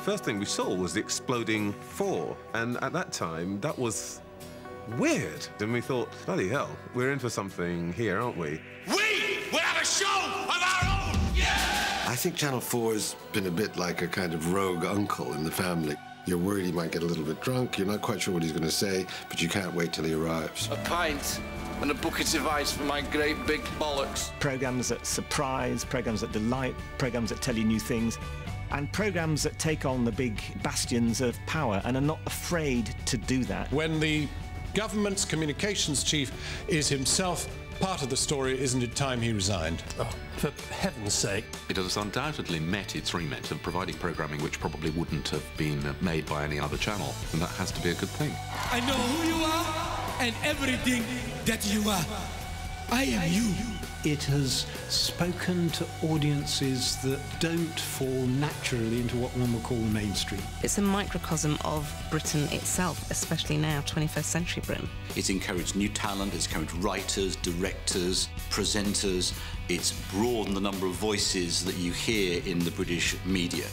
first thing we saw was the exploding 4, and at that time, that was weird. And we thought, bloody hell, we're in for something here, aren't we? We will have a show of our own! Yeah! I think Channel 4 has been a bit like a kind of rogue uncle in the family. You're worried he might get a little bit drunk, you're not quite sure what he's going to say, but you can't wait till he arrives. A pint and a bucket of ice for my great big bollocks. Programmes that surprise, programmes that delight, programmes that tell you new things, and programmes that take on the big bastions of power and are not afraid to do that. When the government's communications chief is himself part of the story, isn't it time he resigned? Oh, for heaven's sake. It has undoubtedly met its remit of providing programming which probably wouldn't have been made by any other channel, and that has to be a good thing. I know who you are and everything that you are. I am you. It has spoken to audiences that don't fall naturally into what one would call the mainstream. It's a microcosm of Britain itself, especially now, 21st century Britain. It's encouraged new talent, it's encouraged writers, directors, presenters. It's broadened the number of voices that you hear in the British media.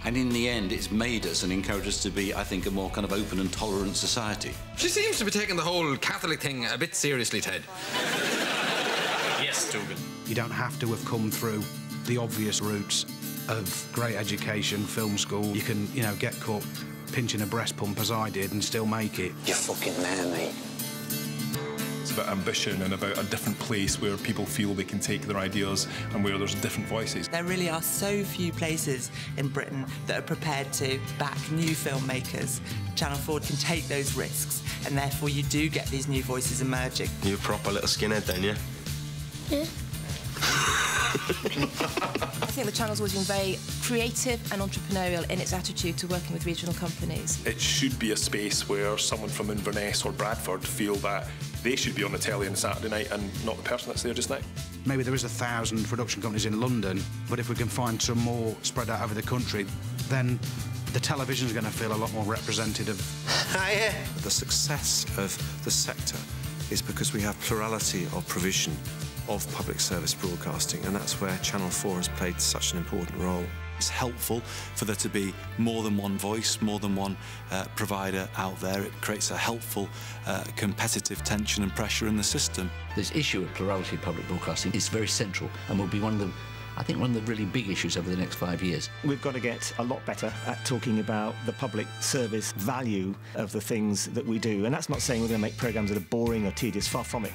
And in the end, it's made us and encouraged us to be, I think, a more kind of open and tolerant society. She seems to be taking the whole Catholic thing a bit seriously, Ted. Yes, Dougal. You don't have to have come through the obvious routes of great education, film school. You can, you know, get caught pinching a breast pump as I did and still make it. You're fucking man, mate. It's about ambition and about a different place where people feel they can take their ideas and where there's different voices. There really are so few places in Britain that are prepared to back new filmmakers. Channel 4 can take those risks, and therefore you do get these new voices emerging. You're a proper little skinhead then, yeah? Yeah. I think the channel's always been very creative and entrepreneurial in its attitude to working with regional companies. It should be a space where someone from Inverness or Bradford feel that they should be on the telly on Saturday night and not the person that's there just now. Maybe there is 1,000 production companies in London, but if we can find some more spread out over the country, then the television's going to feel a lot more representative. The success of the sector is because we have plurality of provision of public service broadcasting, and that's where Channel 4 has played such an important role. It's helpful for there to be more than one voice, more than one provider out there. It creates a helpful competitive tension and pressure in the system. This issue of plurality of public broadcasting is very central and will be one of the, I think, one of the really big issues over the next 5 years. We've got to get a lot better at talking about the public service value of the things that we do. And that's not saying we're going to make programmes that are boring or tedious, far from it.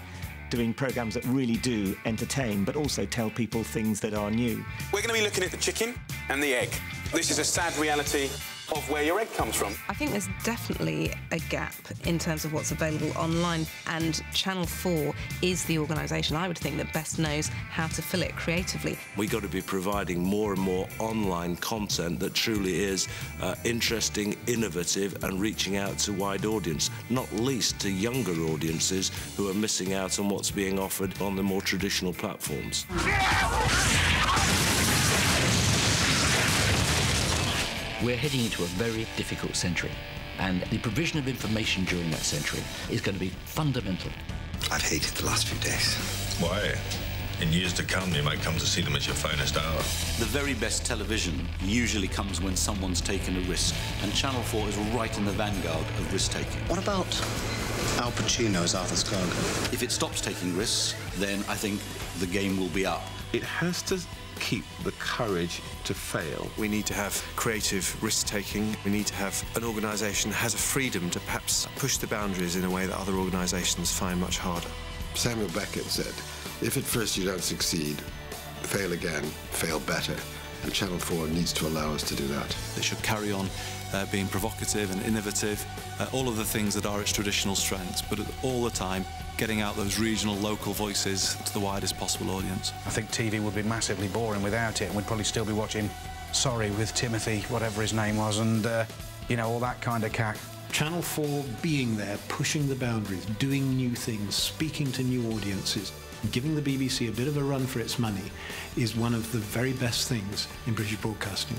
Doing programmes that really do entertain, but also tell people things that are new. We're going to be looking at the chicken and the egg. This is a sad reality of where your egg comes from. I think there's definitely a gap in terms of what's available online, and Channel 4 is the organisation, I would think, that best knows how to fill it creatively. We've got to be providing more and more online content that truly is interesting, innovative and reaching out to a wide audience, not least to younger audiences who are missing out on what's being offered on the more traditional platforms. We're heading into a very difficult century, and the provision of information during that century is going to be fundamental. I've hated the last few days. Why? In years to come, you might come to see them at your finest hour. The very best television usually comes when someone's taken a risk, and Channel 4 is right in the vanguard of risk-taking. What about Al Pacino as Arthur Scargill? If it stops taking risks, then I think the game will be up. It has to keep the courage to fail. We need to have creative risk-taking. We need to have an organisation that has a freedom to perhaps push the boundaries in a way that other organisations find much harder. Samuel Beckett said, if at first you don't succeed, fail again, fail better. And Channel 4 needs to allow us to do that. It should carry on being provocative and innovative, all of the things that are its traditional strengths, but all the time getting out those regional, local voices to the widest possible audience. I think TV would be massively boring without it, and we'd probably still be watching Sorry with Timothy, whatever his name was, and, you know, all that kind of cack. Channel 4 being there, pushing the boundaries, doing new things, speaking to new audiences, giving the BBC a bit of a run for its money is one of the very best things in British broadcasting.